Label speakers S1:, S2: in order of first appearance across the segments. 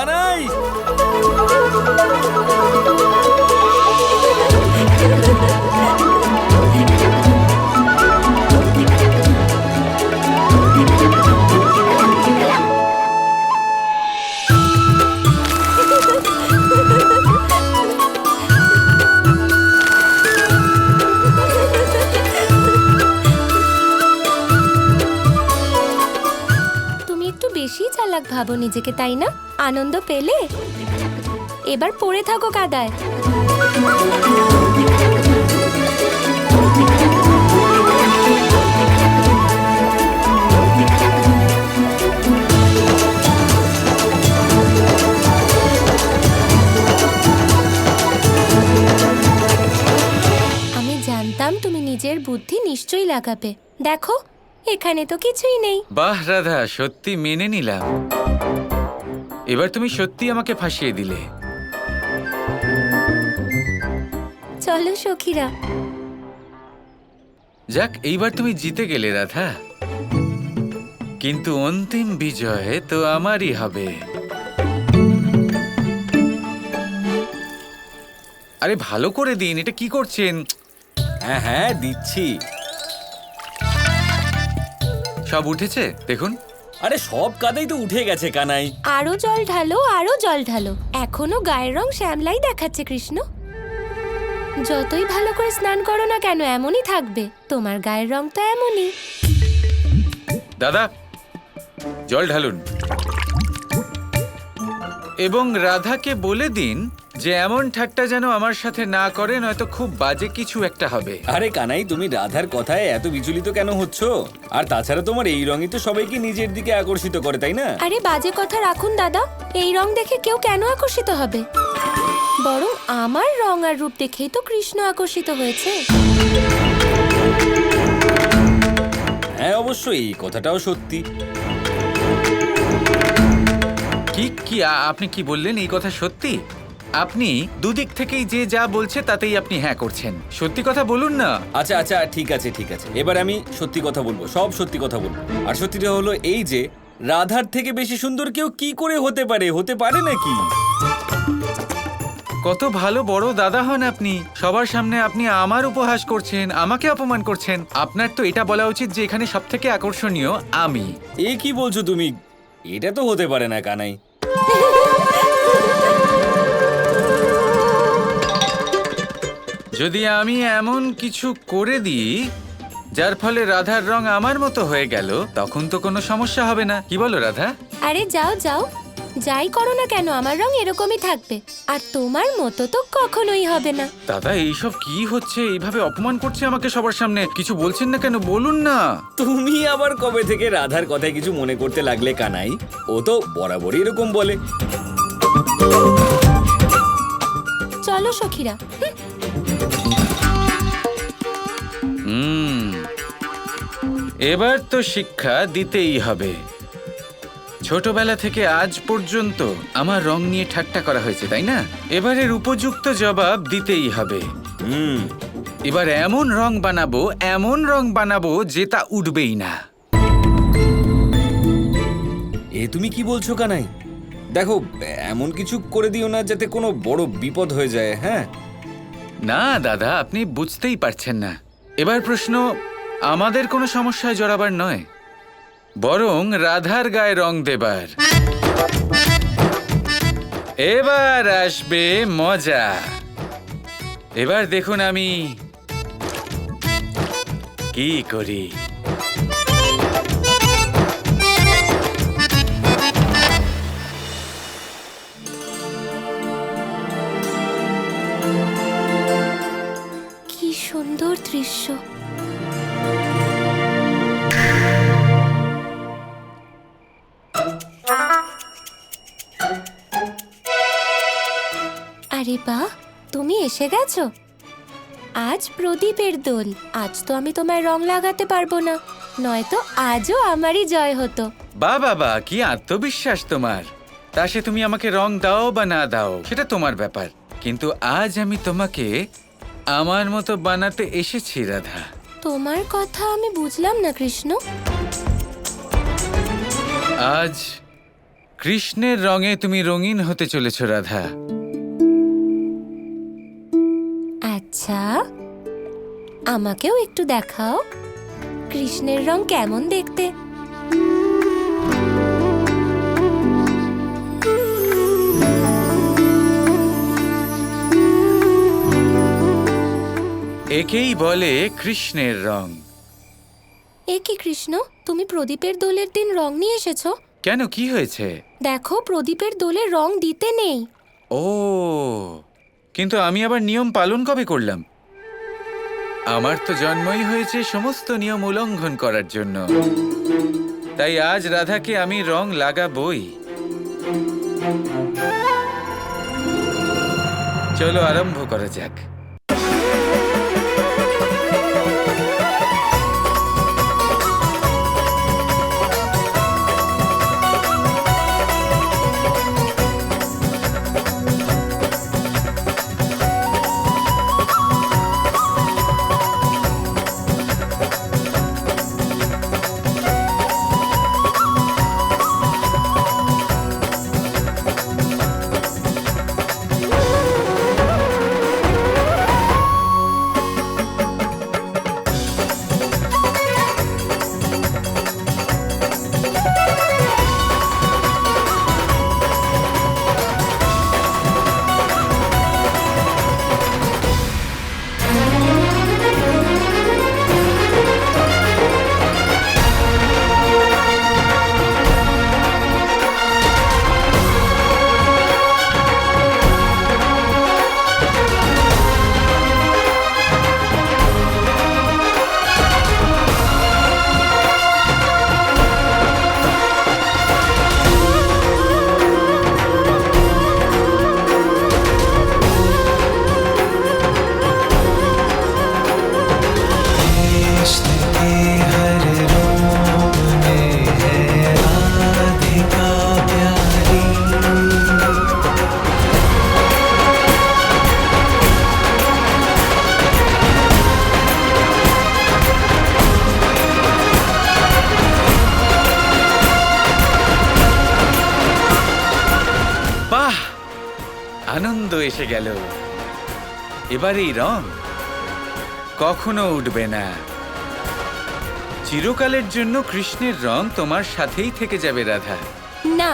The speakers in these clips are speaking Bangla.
S1: কানাই।
S2: তুমি একটু বেশি চালাক ভাবো নিজেকে, তাই না? আনন্দ পেলে এবার পড়ে থাকো কাদায়। আমি জানতাম তুমি নিজের বুদ্ধি নিশ্চয়ই লাগাবে। দেখো, এখানে তো কিছুই নেই।
S3: বাহ রাধা, সত্যি মেনে নিলাম। এবার তুমি সত্যি আমাকে ফাঁসিয়ে দিলে।
S2: চলো সখীরা।
S3: যাক, এইবার তুমি জিতে গেলে রাধা, কিন্তু অন্তিম বিজয় তো আমারই হবে। আরে ভালো করে দিন, এটা কি করছেন?
S1: হ্যাঁ হ্যাঁ, দিচ্ছি।
S3: সব উঠেছে দেখুন।
S1: আরে সব কাদাই তো উঠে গেছে কানাই।
S2: আরো জল ঢালো, আরো জল ঢালো। এখনো গায়ের রং শ্যামলাই দেখাচ্ছে কৃষ্ণ। যতই ভালো করে স্নান করো না কেন, এমনই থাকবে। তোমার গায়ের রং তো এমনই।
S3: দাদা, জল ঢালুন এবং রাধাকে বলে দিন যে এমন ঠাট্টা যেন আমার সাথে না করে, নয়তো খুব বাজে কিছু একটা হবে।
S1: আরে কানাই, তুমি রাধার কথায় এত বিচলিত কেন হচ্ছ? আর তাছাড়া তোমার এই রঙই তো সবাইকে নিজের দিকে আকর্ষিত করে, তাই না?
S2: আরে বাজে কথা রাখুন দাদা। এই রং দেখে কেউ কেন আকর্ষিত হবে? বরং আমার রং আর রূপ দেখেই তো কৃষ্ণ আকর্ষিত হয়েছে।
S1: হ্যাঁ অবশ্যই, এই কথাটাও সত্যি।
S3: কি কি আপনি কি বললেন? এই কথা সত্যি? আপনি দুদিক থেকেই যে যা বলছে তাতেই আপনি হ্যাঁ করছেন। সত্যি কথা বলুন না।
S1: আচ্ছা আচ্ছা, ঠিক আছে ঠিক আছে, এবার আমি সত্যি কথা বলবো, সব সত্যি কথা বলবো। আর সত্যিটা হলো এই যে রাধার থেকে বেশি সুন্দর কেউ কি করে হতে পারে? হতে পারে নাকি?
S3: কত ভালো বড় দাদা হন আপনি। সবার সামনে আপনি আমার উপহাস করছেন, আমাকে অপমান করছেন। আপনার তো এটা বলা উচিত যে এখানে সবথেকে আকর্ষণীয় আমি।
S1: এ কি বলছো তুমি? এটা তো হতে পারে না কানাই।
S3: যদি আমি এমন কিছু করে দিই যার ফলে রাধার রং আমার মতো হয়ে গেল, তখন তো কোনো সমস্যা হবে না। কি বলো রাধা?
S2: আরে যাও যাও, যাই করো না কেন আমার রং এরকমই থাকবে। আর তোমার মতো তো কখনোই হবে না।
S3: দাদা, এইসব কি হচ্ছে? এইভাবে অপমান করছে আমাকে সবার সামনে। কিছু বলছেন না কেন, বলুন না।
S1: তুমি আবার কবে থেকে রাধার কথায় কিছু মনে করতে লাগলে কানাই? ও তো বরাবরই এরকম বলে।
S2: চলো সখীরা।
S3: এবার তো শিক্ষা দিতেই হবে। ছোটবেলা থেকে আজ পর্যন্ত আমার রং নিয়ে ঠাট্টা করা হয়েছে, তাই না? এবারের উপযুক্ত জবাব দিতেই হবে। এবার এমন রং বানাবো যে তা উঠবেই না।
S1: এ তুমি কি বলছো কানাই? দেখো, এমন কিছু করে দিও না যাতে কোনো বড় বিপদ হয়ে যায়। হ্যাঁ
S3: না দাদা, আপনি বুঝতেই পারছেন না। এবার প্রশ্ন আমাদের কোনো সমস্যায় জড়াবার নয়, বরং রাধার গায়ে রং দেবার। এবার আসবে মজা। এবার দেখুন আমি কি করি।
S2: কি সুন্দর দৃশ্য। আরে বাহ, তুমি এসে গেছো। আজ প্রদীপের দোল। আজ তো আমি তোমায় রং লাগাতে পারবো না, নয়তো আজও আমারই জয় হতো।
S3: বা বাবা, কি আত্মবিশ্বাস তোমার! তা সে তুমি আমাকে রং দাও বা না দাও সেটা তোমার ব্যাপার, কিন্তু আজ আমি তোমাকে আমার মতো বানাতে এসেছি রাধা।
S2: তোমার কথা আমি বুঝলাম না কৃষ্ণ।
S3: আজ কৃষ্ণের রঙে তুমি রঙিন হতে চলেছ রাধা।
S2: আচ্ছা, আমাকেও একটু দেখাও কৃষ্ণের রং কেমন দেখতে।
S3: একেই বলে কৃষ্ণের রং।
S2: এ কি কৃষ্ণ, তুমি প্রদীপের দোলের দিন রং নিয়ে এসেছো?
S3: কেন, কি হয়েছে?
S2: দেখো, প্রদীপের দোলে রং দিতে নেই।
S3: ও, কিন্তু আমি আবার নিয়ম পালন কবে করলাম? আমার তো জন্মই হয়েছে সমস্ত নিয়ম উল্লঙ্ঘন করার জন্য। তাই আজ রাধাকে আমি রং লাগাবই। চলো আরম্ভ করা যাক। বাহ, আনন্দ এসে গেল। এবার এই রং কখনো উঠবে না। চিরকালের জন্য কৃষ্ণের রং তোমার সাথেই থেকে যাবে রাধা।
S2: না,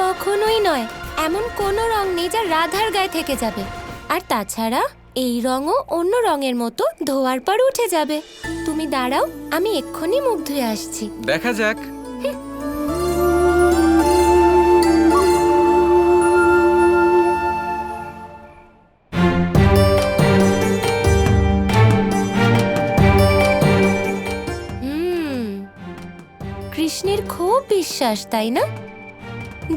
S2: কখনোই নয়। এমন কোনো রং নেই যা রাধার গায়ে থেকে যাবে। আর তাছাড়া এই রঙও অন্য রঙের মতো ধোয়ার পর উঠে যাবে। তুমি দাঁড়াও, আমি এক্ষুনি মুখ ধুয়ে আসছি।
S3: দেখা যাক।
S2: কৃষ্ণের খুব বিশ্বাস, তাই না,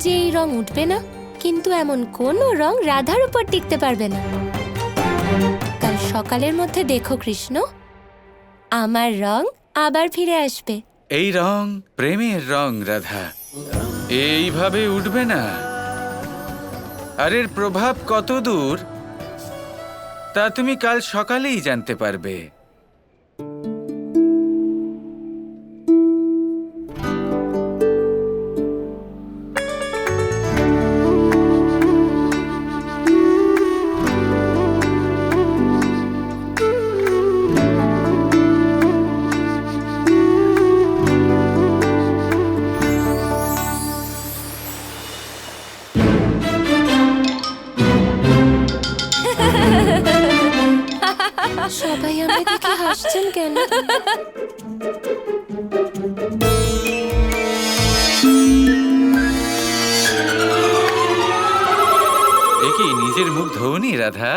S2: যে এই রং উঠবে না। কিন্তু এমন কোনো রং রাধার উপর টিকতে পারবে না। কাল সকালের মধ্যে দেখো কৃষ্ণ, আমার রং আবার ফিরে আসবে।
S3: এই রং প্রেমের রং রাধা, এইভাবে উঠবে না। আর এর প্রভাব কত দূর তা তুমি কাল সকালেই জানতে পারবে।
S2: সবাই আমায় দেখে হাসছেন কেন?
S3: এ কি নিজের মুখ ধোনি রাধা?